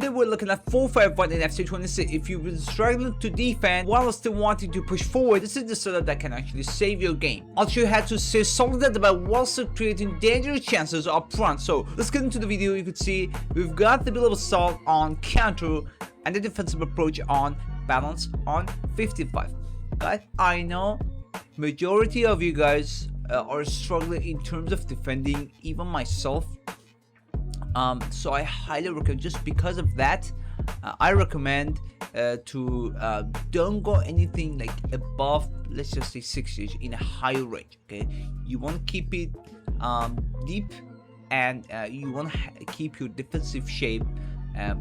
Today we're looking at 4-5-1 in FC 26. If you've been struggling to defend while still wanting to push forward, this is the setup that can actually save your game. I'll show you how to stay solid at the back while still creating dangerous chances up front. So let's get into the video. You can see we've got the build of assault on counter and the defensive approach on balance on 55. Guys, I know majority of you guys are struggling in terms of defending, even myself. So I highly recommend, just because of that, I recommend to don't go anything like above, let's just say 60 in a higher range. Okay, you want to keep it deep, and you want to keep your defensive shape,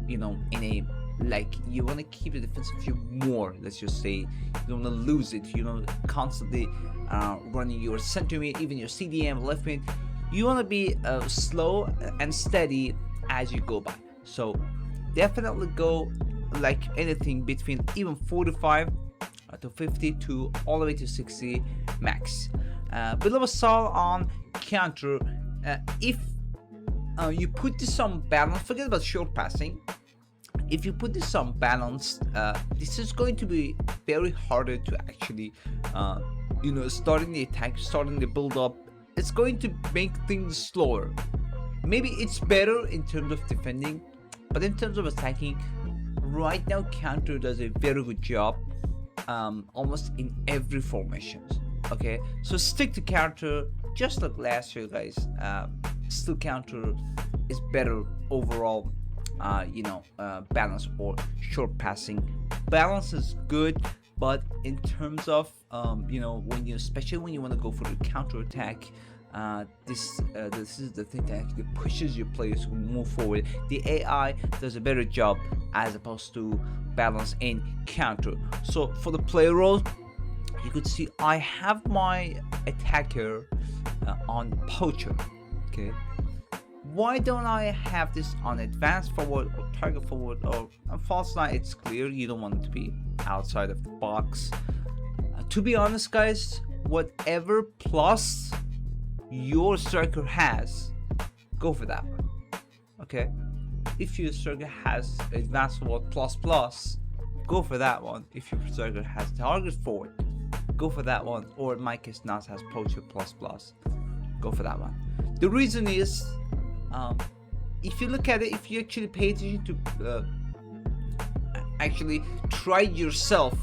you know, in a, like, you want to keep the defensive shape more, let's just say. You don't want to lose it, you know, constantly running your center mid, even your CDM left mid. You want to be slow and steady as you go by. So definitely go like anything between even 45 to 50 to all the way to 60 max. Build of assault on counter. If you put this on balance, forget about short passing. If you put this on balance, this is going to be very harder to actually, you know, starting the attack, starting the build up. It's going to make things slower. Maybe it's better in terms of defending, but in terms of attacking, right now counter does a very good job, almost in every formation. Okay, so stick to counter, just like last year, guys. Still counter is better overall. You know, balance or short passing. Balance is good, but in terms of you know, when you, especially when you want to go for the counter attack, this is the thing that actually pushes your players to move forward. The AI does a better job as opposed to balance in counter. So for the player role, you could see I have my attacker on poacher. Okay, why don't I have this on advanced forward or target forward or false line? It's clear you don't want it to be outside of the box. To be honest, guys, whatever plus your striker has, go for that one. Okay, if your striker has advanced forward plus, go for that one. If your striker has target forward, go for that one. Or in my case, Nas has poacher plus, go for that one. The reason is, if you look at it, if you actually pay attention to actually try yourself,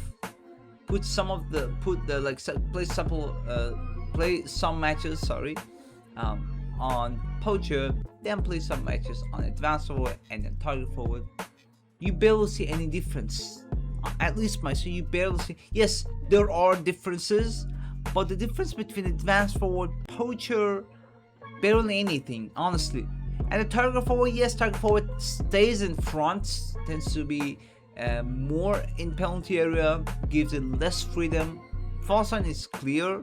play some matches, sorry, on poacher, then play some matches on advanced forward and then target forward, you barely see any difference. At least myself, you barely see. Yes, there are differences, but the difference between advanced forward, poacher, barely anything, honestly. And the target forward, yes, target forward stays in front, tends to be more in penalty area, gives it less freedom. False line is clear,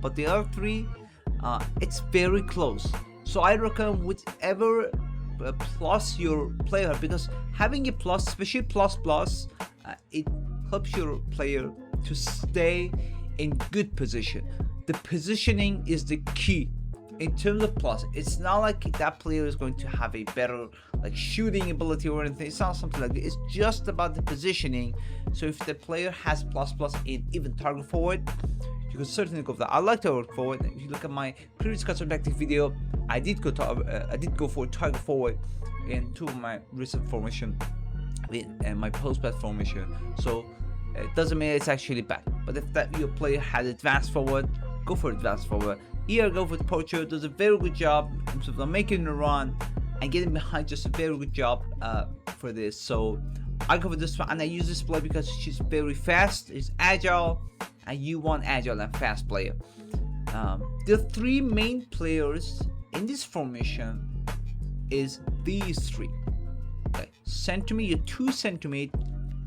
but the other three, it's very close. So I recommend whichever plus your player, because having a plus, especially plus, it helps your player to stay in good position. The positioning is the key. In terms of plus, it's not like that player is going to have a better like shooting ability or anything. It's not something like that. It's just about the positioning. So if the player has plus in even target forward, you can certainly go for that. I like target forward. If you look at my previous custom tactic video, I did go for target forward in two of my recent formation, and my post-bat formation. So it doesn't mean it's actually bad. But if that your player has advanced forward, go for advanced forward. Here, go for the poacher. Does a very good job in terms of making a run and getting behind. Just a very good job for this. So I go for this one, and I use this player because she's very fast, she's agile, and you want agile and fast player. The three main players in this formation is these three. Okay, center mid, your two center mid,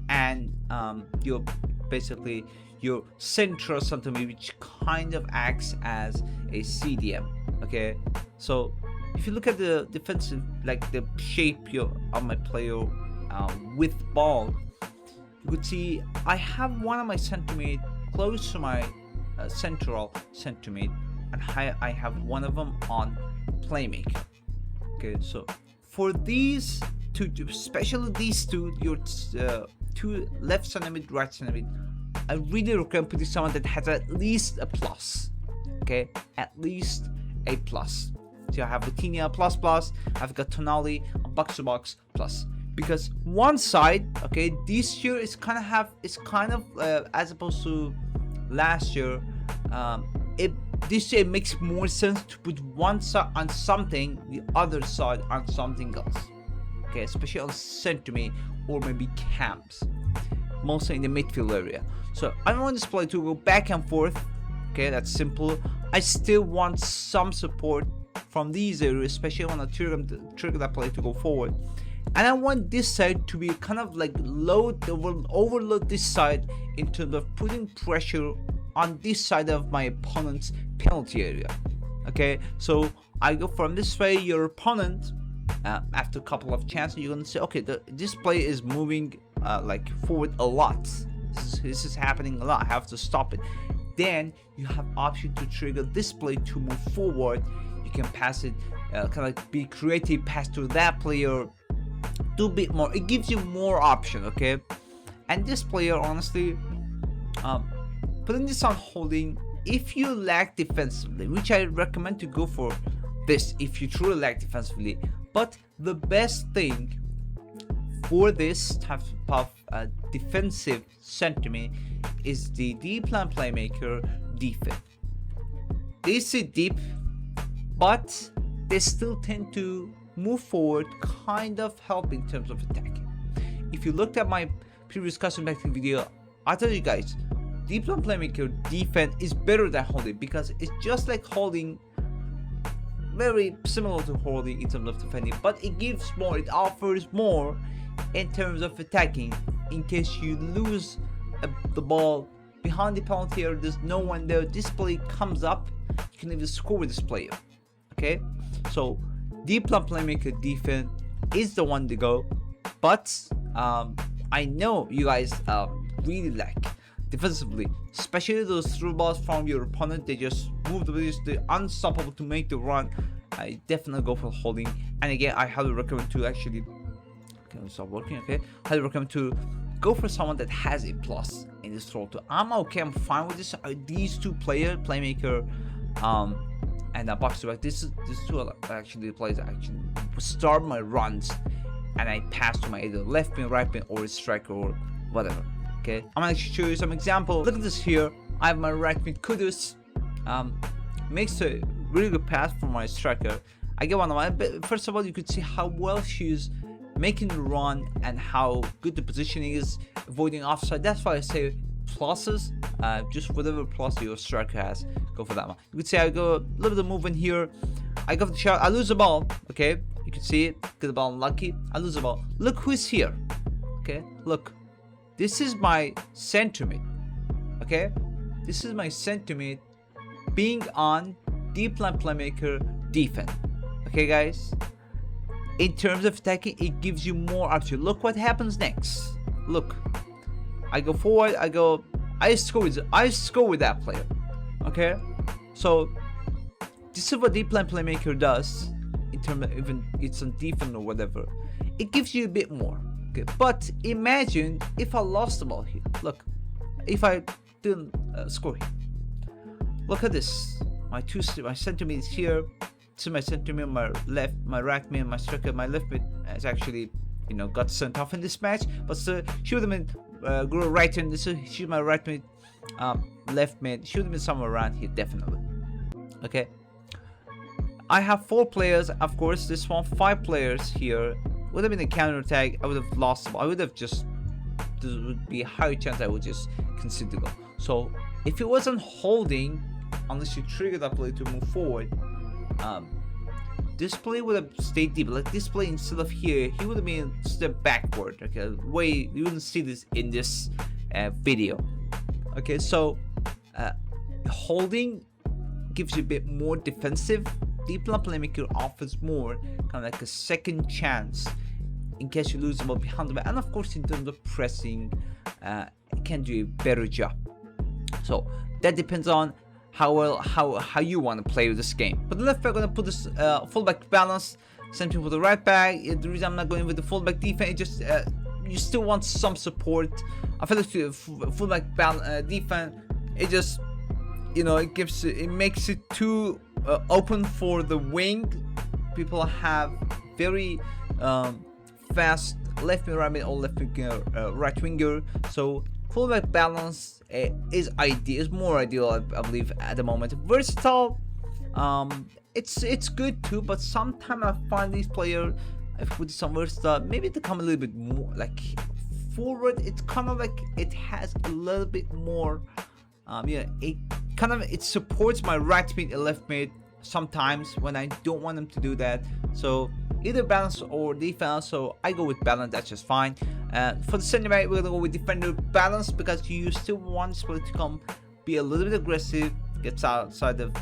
and your basically your central center mid, which kind of acts as a CDM. Okay, so if you look at the defensive, like the shape of my player with ball, you could see I have one of my center mid close to my central center mid, and I have one of them on playmaker. Okay, so for these especially these two, your two left center mid, right center mid, I really recommend putting someone that has at least a plus. Okay, at least a plus. So I have Vitinha plus, I've got Tonali box to box plus. Because one side, okay, this year is kind of as opposed to last year, this year it makes more sense to put one side on something, the other side on something else. Okay, especially on center mid or maybe camps, mostly in the midfield area. So I don't want this play to go back and forth. Okay, that's simple. I still want some support from these areas, especially when I trigger that play to go forward. And I want this side to be kind of like overload this side in terms of putting pressure on this side of my opponent's penalty area. Okay, so I go from this way. Your opponent, after a couple of chances, you're gonna say, okay, this play is moving like forward a lot. This is happening a lot. I have to stop it. Then you have option to trigger this play to move forward. You can pass it, kind of like be creative, pass to that player, do a bit more. It gives you more option. Okay, and this player, honestly, putting this on holding, if you lack defensively, which I recommend to go for this if you truly lack defensively. But the best thing for this type of defensive sentiment is the deep line playmaker defense. They sit deep, but they still tend to move forward, kind of help in terms of attacking. If you looked at my previous custom tactic video, I tell you guys, deep line playmaker defense is better than holding, because it's just like holding, very similar to holding in terms of defending, but it gives more, it offers more in terms of attacking. In case you lose the ball behind the penalty area, there's no one there, this play comes up, you can even score with this player. Okay, so deep line playmaker defense is the one to go. But I know you guys really lack defensively, especially those through balls from your opponent. They just move they're unstoppable to make the run. I definitely go for holding. And again, I highly recommend to actually, okay, stop working. Okay, highly recommend to go for someone that has a plus in this role too. I'm okay, I'm fine with this. These two playmaker and box to back, this two are actually the players that actually start my runs, and I pass to my either left mid, right mid, or striker, or whatever. Okay, I'm gonna show you some example. Look at this here. I have my right mid Kudus, makes a really good pass for my striker. I get one of my, first of all, you could see how well she's making the run and how good the positioning is, avoiding offside. That's why I say pluses, just whatever plus your striker has, go for that one. You could say I go a little bit of movement here, I go for the shot, I lose the ball. Okay, you can see it, get the ball unlucky, I lose the ball. Look who's here. Okay, look, this is my center mid. Okay, this is my center mid being on deep line playmaker defense. Okay guys, in terms of attacking, it gives you more option. Look what happens next. Look, I go forward, I score with that player. Okay, so this is what deep line playmaker does in terms of, even it's on defense or whatever, it gives you a bit more. Okay, but imagine if I lost the ball here. Look, if I didn't score here. Look at this. My center mid is here. This is my center mid, my right mid, my striker, my left mid has actually, you know, got sent off in this match. But she would have been go right in. This is she's my right mid, left mid. She would have been somewhere around here definitely. Okay. I have 4 players, of course. This one 5 players here. Would have been a counter attack. I would have lost the ball. I would have just, there would be a high chance I would just concede the goal. So if it wasn't holding, unless you trigger that play to move forward, this play would have stayed deep. Like this play, instead of here, he would have been a step backward. Okay, way you wouldn't see this in this video. Okay, so holding gives you a bit more defensive. Deep line playmaker offers more, kind of like a second chance in case you lose the ball behind the back. And of course, in terms of pressing, it can do a better job. So that depends on how you want to play with this game. But left back, gonna put this fullback balance. Same thing for the right back. The reason I'm not going with the fullback defense is just you still want some support. I feel like the fullback defense, it just, you know, it makes it too open for the wing. People have very fast left winger, right mid, or left winger, right winger. So fullback balance is more ideal, I believe, at the moment. Versatile, it's good too, but sometimes I find these players, if with some versatile, maybe they come a little bit more like forward. It's kind of like it has a little bit more, it supports my right mid and left mid sometimes when I don't want them to do that. So either balance or defense, so I go with balance. That's just fine. For the center back, we're gonna go with defender balance, because you still want this player to be a little bit aggressive, gets outside of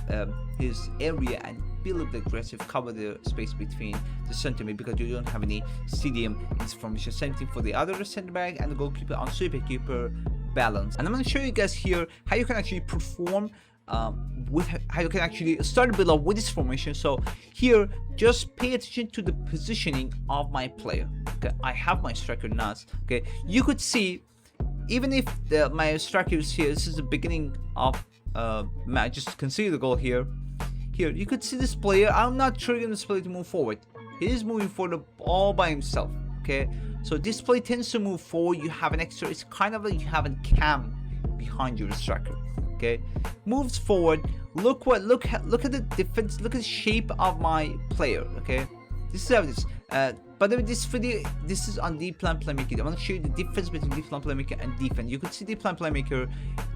his area and be a little bit aggressive, cover the space between the center mid, because you don't have any CDM in this formation. Same thing for the other center back and the goalkeeper on super keeper balance. And I'm going to show you guys here how you can actually perform with how you can actually start a build up with this formation. So here, just pay attention to the positioning of my player. Okay, I have my striker nuts. Okay, you could see, even if my striker is here, this is the beginning of just consider the goal here. Here you could see this player. I'm not triggering this player to move forward. He is moving forward all by himself. Okay, so this player tends to move forward. You have an extra, it's kind of like you have a cam behind your striker. Okay, moves forward. Look at the difference. Look at the shape of my player. Okay, this is how it is. By the way, this video, this is on deep plan playmaker. I want to show you the difference between deep plan playmaker and defense. You can see deep plan playmaker.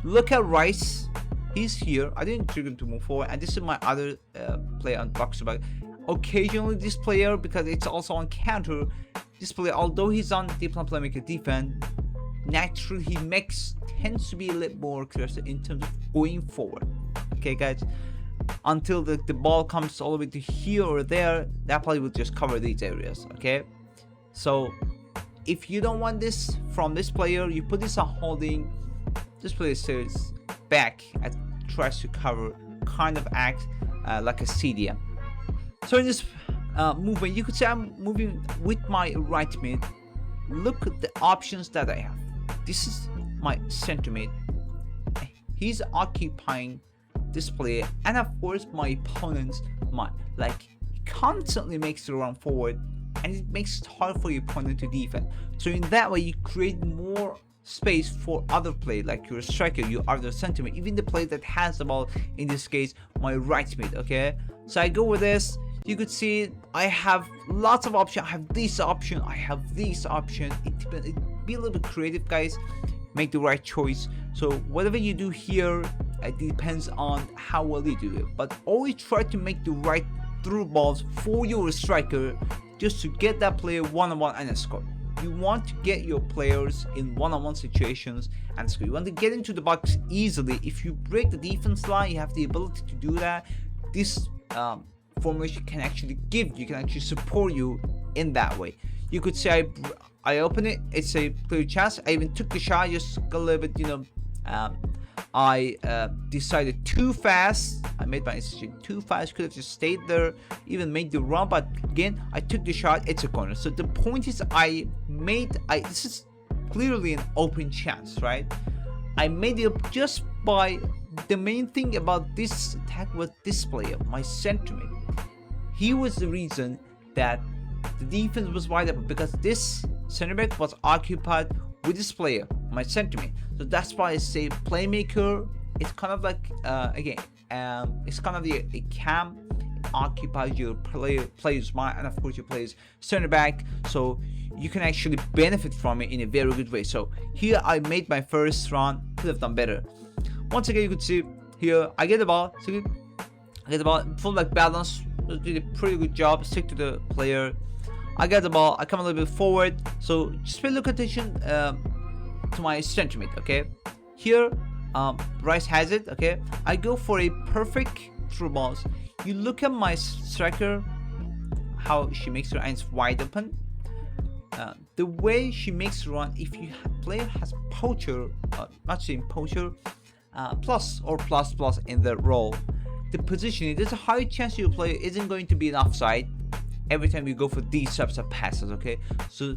Look at Rice. He's here. I didn't trigger him to move forward, and this is my other player on box to back. Occasionally, this player, because it's also on counter, this player, although he's on deep plan playmaker defense, naturally he tends to be a little more aggressive in terms of going forward. Okay, guys, until the ball comes all the way to here or there, that player will just cover these areas. Okay, so if you don't want this from this player, you put this on holding. This player stays back and tries to cover, kind of act like a CDM. So in this movement, you could say I'm moving with my right mid. Look at the options that I have. This is my center mid. He's occupying this player, and of course my opponents, he constantly makes the run forward, and it makes it hard for your opponent to defend. So in that way, you create more space for other play, like your striker, your other center mid, even the player that has the ball, in this case my right mid. Okay, so I go with this. You could see I have lots of options. I have this option, I have this option. It be a little bit creative, guys. Make the right choice. So whatever you do here, it depends on how well you do it, but always try to make the right through balls for your striker, just to get that player one-on-one and a score. You want to get your players in one-on-one situations and score. You want to get into the box easily. If you break the defense line, you have the ability to do that. This formation can actually support you in that way. You could say I open it, it's a clear chance. I even took the shot, just a little bit, I decided too fast. I made my decision too fast. Could have just stayed there, even made the run, but again, I took the shot. It's a corner. So the point is, this is clearly an open chance, right? I made it just by the main thing about this attack was this player, my center mid. He was the reason that the defense was wide open, because this center back was occupied with this player, my center mid. So that's why I say playmaker. It's kind of like it's kind of a cam. It occupies your player's mind, and of course your player's center back, so you can actually benefit from it in a very good way. So here I made my first run. Could have done better. Once again, you could see here I get the ball. So I get the ball, fullback balance. Did a pretty good job. Stick to the player. I get the ball. I come a little bit forward. So just pay look attention to my center mid. Okay, here Rice has it. Okay, I go for a perfect through balls. You look at my striker, how she makes her hands wide open. The way she makes her run, if your player has poacher, not saying poacher, plus in the role, the positioning, there's a high chance your player isn't going to be an offside. every time you go for these types of passes. Okay, so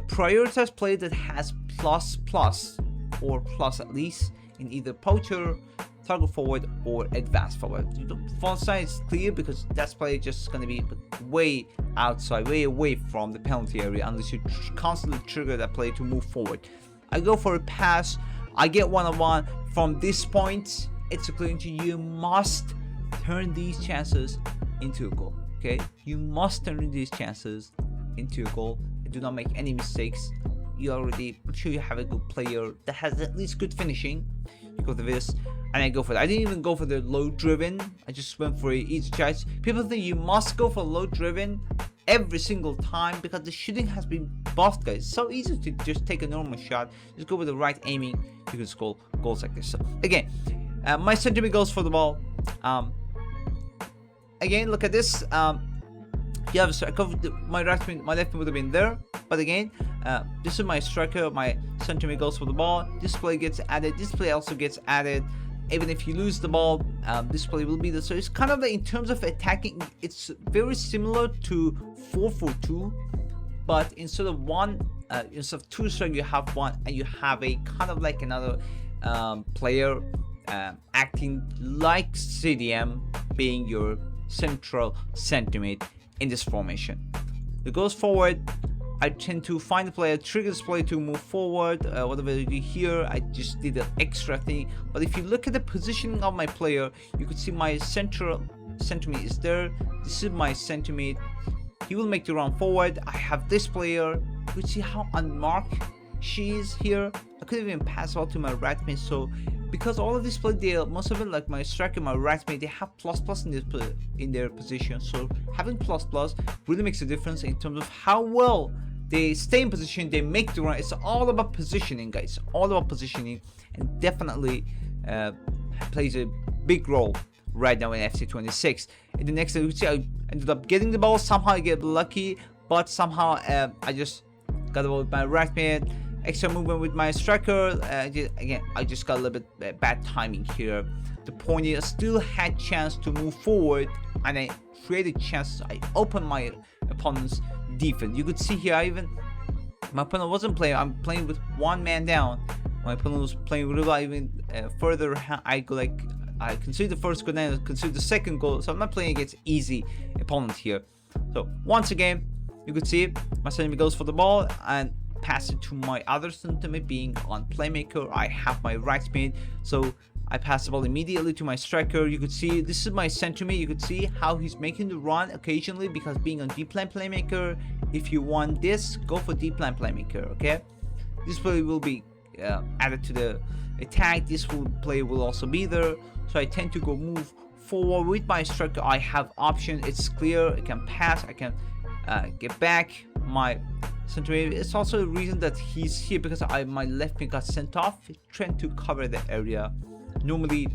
prioritize play that has plus or plus at least in either poacher, target forward, or advanced forward. The front side is clear because that's play just gonna be way outside, way away from the penalty area unless you constantly trigger that play to move forward. I go for a pass, I get one-on-one. From this point, it's clear to you must turn these chances into a goal. Okay, you must turn these chances into a goal. Do not make any mistakes. You already, I'm sure you have a good player that has at least good finishing. You go for this, and I go for that. I didn't even go for the low driven. I just went for an easy choice. People think you must go for low driven every single time because the shooting has been buffed, guys. It's so easy to just take a normal shot. Just go with the right aiming. You can score goals like this. So again, my sentiment goes for the ball. Again, look at this. You have a striker. My left wing would have been there, but again, this is my striker. My sentiment goes for the ball. This play gets added. This play also gets added. Even if you lose the ball, this play will be there. So it's kind of like, in terms of attacking, it's very similar to 4-4-2, but instead of two strikers, you have one, and you have a kind of like another player acting like CDM, being your central sentiment in this formation. It goes forward. I tend to find the player, trigger this play to move forward. Whatever I do here, I just did an extra thing. But if you look at the positioning of my player, you can see my central sentiment is there. This is my sentiment. He will make the run forward. I have this player. You can see how unmarked she is here. I could even pass out to my right mid. So because all of these play, most of it, like my striker, my right mid, they have plus in their position. So having plus really makes a difference in terms of how well they stay in position, they make the run. It's all about positioning, guys. All about positioning, and definitely plays a big role right now in FC 26. In the next, you see, I ended up getting the ball. Somehow I get lucky, but somehow I just got the ball with my right mid. Extra movement with my striker. Again, I just got a little bit bad timing here. The point is, I still had chance to move forward, and I created chances. I opened my opponent's defense. You could see here, my opponent wasn't playing. I'm playing with one man down. My opponent was playing really well. Even further, I consider the first goal, then I consider the second goal. So I'm not playing against easy opponent here. So once again, you could see my sentiment goes for the ball and pass it to my other sentiment, being on playmaker. I have my right mid, so I pass the ball immediately to my striker. You could see this is my sentiment. You could see how he's making the run occasionally, because being on deep line playmaker, if you want this, go for deep line playmaker. Okay, this play will be added to the attack. This play will also be there, so I tend to go move forward with my striker. I have options. It's clear. I can pass. I can get back my center. It's also a reason that he's here, because my left wing got sent off, trying to cover the area. Normally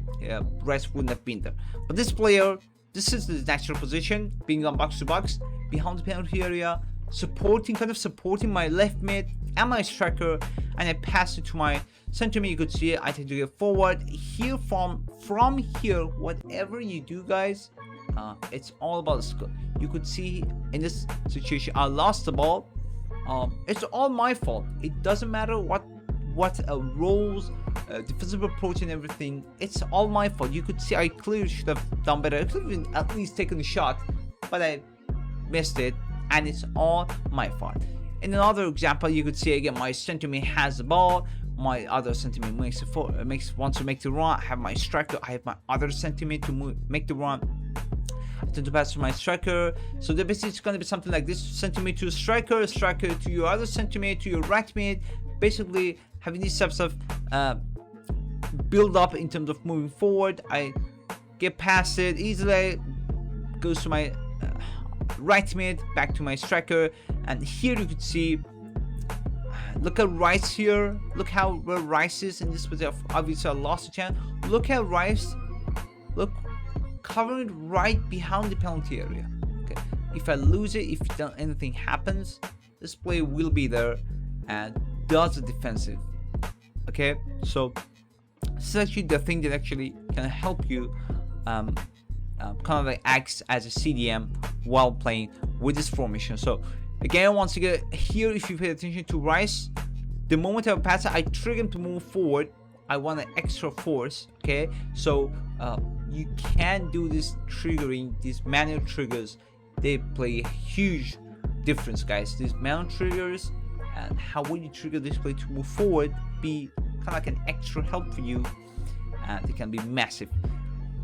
Rice wouldn't have been there, but this player, this is the natural position, being on box to box behind the penalty area, kind of supporting my left mid and my striker, and I pass it to my center mid. You could see I tend to get forward here. From here, whatever you do, guys, it's all about skill. You could see in this situation, I lost the ball. It's all my fault. It doesn't matter what roles, defensive approach and everything. It's all my fault. You could see I clearly should have done better. I could have at least taken the shot, but I missed it, and it's all my fault. In another example, you could see again my sentiment has the ball. My other sentiment wants to make the run. I have my striker. I have my other sentiment to make the run. I tend to pass to my striker. So basically it's going to be something like this: sentiment to striker, striker to your other sentiment, to your right mid. Basically having these types of build up in terms of moving forward. I get past it easily, goes to my right mid, back to my striker, and here you could see, look at Rice here. Look how where Rice is in this position. Obviously I lost a chance. Look at Rice, look, covered right behind the penalty area. Okay, if I lose it, if anything happens, this play will be there and does the defensive. Okay, so this is actually the thing that actually can help you kind of like acts as a CDM while playing with this formation. So again, once again, here if you pay attention to Rice, the moment I pass it, I trigger him to move forward. I want an extra force. Okay, so you can do this triggering, these manual triggers. They play a huge difference, guys. These manual triggers and how will you trigger this play to move forward be kind of like an extra help for you, and it can be massive.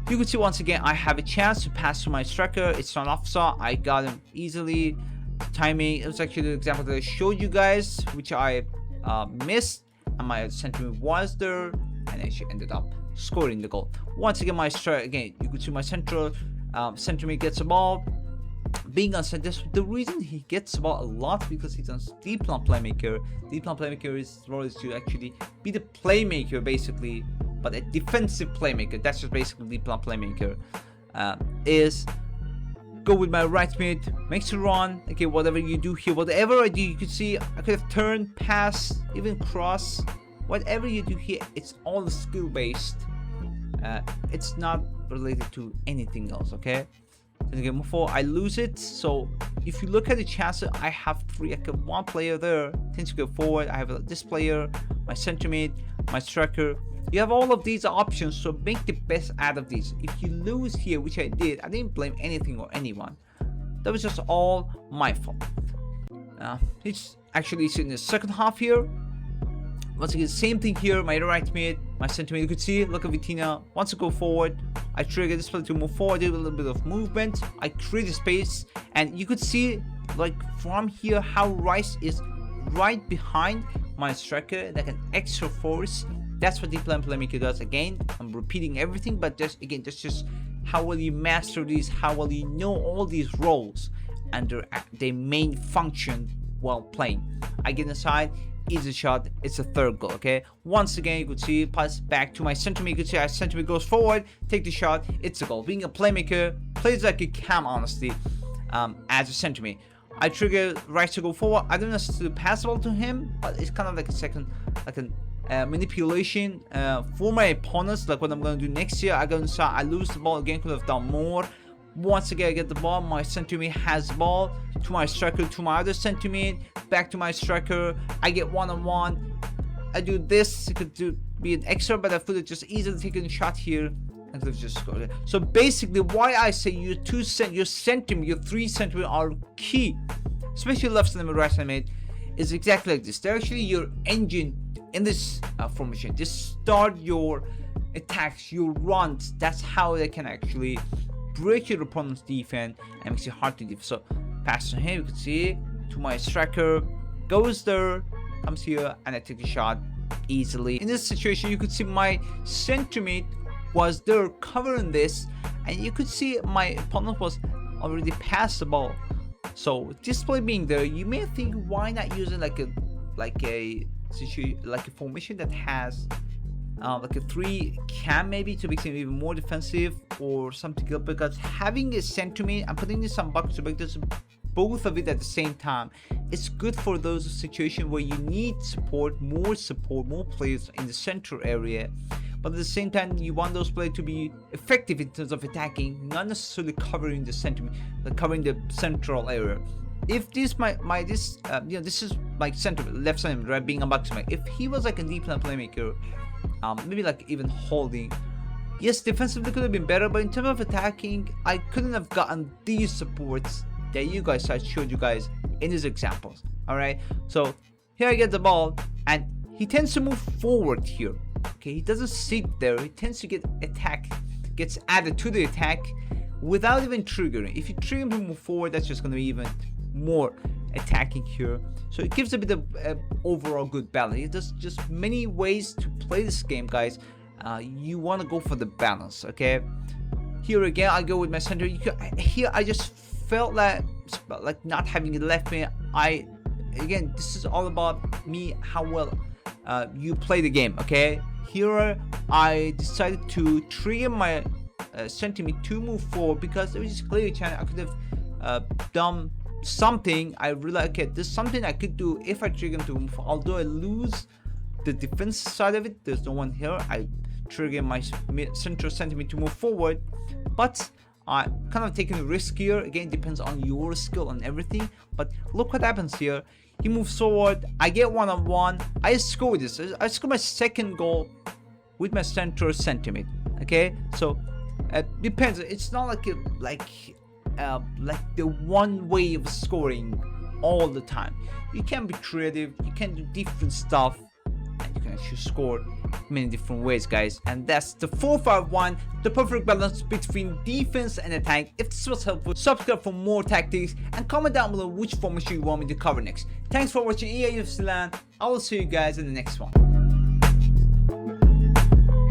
You can see once again I have a chance to pass to my striker. It's not offside. I got him easily. Timing, it was actually the example that I showed you guys, which I missed, and my sentiment was there, and then she ended up scoring the goal. Once again, my striker, again, you could see my central sentiment gets the ball. Being on center, the reason he gets the ball a lot because he's on deep line playmaker. Deep line playmaker's role is to actually be the playmaker basically, but a defensive playmaker. That's just basically deep line playmaker. Is go with my right mid, makes a run. Okay, whatever you do here, whatever I do, you can see I could have turned, pass, even cross. Whatever you do here, it's all skill based. It's not related to anything else. Okay. Again, before I lose it, so if you look at the chances, I have three. I have one player there tends to go forward. I have this player, my center mid, my striker. You have all of these options, so make the best out of these. If you lose here, which I did, I didn't blame anything or anyone. That was just all my fault. It's actually in the second half here. Once again, same thing here. My right mid, my center mid. You could see, look at Vitina wants to go forward. I trigger this play to move forward, do a little bit of movement. I create a space, and you could see, like from here, how Rice is right behind my striker, like an extra force. That's what deep line playmaker does. Again, I'm repeating everything, but that's just how will you master these? How will you know all these roles and their main function while playing? I get inside. Easy shot, it's a third goal. Okay, once again you could see pass back to my center mid. You could see our center mid goes forward, take the shot, it's a goal. Being a playmaker, plays like a cam honestly. As a center mid, I trigger right to go forward. I don't necessarily pass the ball to him, but it's kind of like a second, like a manipulation for my opponents. Like what I'm gonna do next year, I go inside, I lose the ball again, could have done more. Once again I get the ball, my center mid has the ball, to my striker, to my other center mid, back to my striker, I get one-on-one, I do this. It could be an extra, but I could have just easily taken a shot here and could have just scored. So basically why I say your center mid, your three center mid are key, especially left center mid, right center mid, is exactly like this. They're actually your engine in this formation. Just start your attacks, your runs. That's how they can actually break your opponent's defense and makes it hard to defend. So pass to him, you can see, to my striker, goes there, comes here, and I take the shot easily. In this situation, you could see my center mid was there covering this, and you could see my opponent was already past the ball. So this play being there, you may think, why not using like a formation that has like a 3 cam maybe to become even more defensive or something else, because having a center mid, I'm putting this on box to make this both of it at the same time. It's good for those situations where you need more players in the center area, but at the same time you want those players to be effective in terms of attacking, not necessarily covering the center, but covering the central area. If this this is like center, left center, right, being a box, if he was like a deep line playmaker, maybe like even holding, yes, defensively could have been better, but in terms of attacking, I couldn't have gotten these supports that you guys, I showed you guys in these examples. All right, so here I get the ball, and he tends to move forward here. Okay, he doesn't sit there. He tends to get gets added to the attack without even triggering. If you trigger him to move forward, that's just going to be even more attacking here. So it gives a bit of overall good balance. There's just many ways to play this game, guys. You want to go for the balance. Okay, here again I go with my center. Here I just felt like not having it left me. Again, this is all about me, how well you play the game. Okay, here I decided to trigger my center mid to move forward because there was just clearly a chance I could have done something. I realized, okay, there's something I could do if I trigger him to move forward. Although I lose the defense side of it, there's no one here. I trigger my center mid to move forward, but kind of taking a risk here. Again, depends on your skill and everything. But look what happens here. He moves forward. I get 1-on-1. I score this. I score my second goal with my center sentiment. Okay, so it depends. It's not like the one way of scoring all the time. You can be creative. You can do different stuff, and you can actually score many different ways, guys. And that's the 4-5-1, the perfect balance between defense and attack. If this was helpful, subscribe for more tactics and comment down below which formation you want me to cover next. Thanks for watching EA UFC Land. I will see you guys in the next one.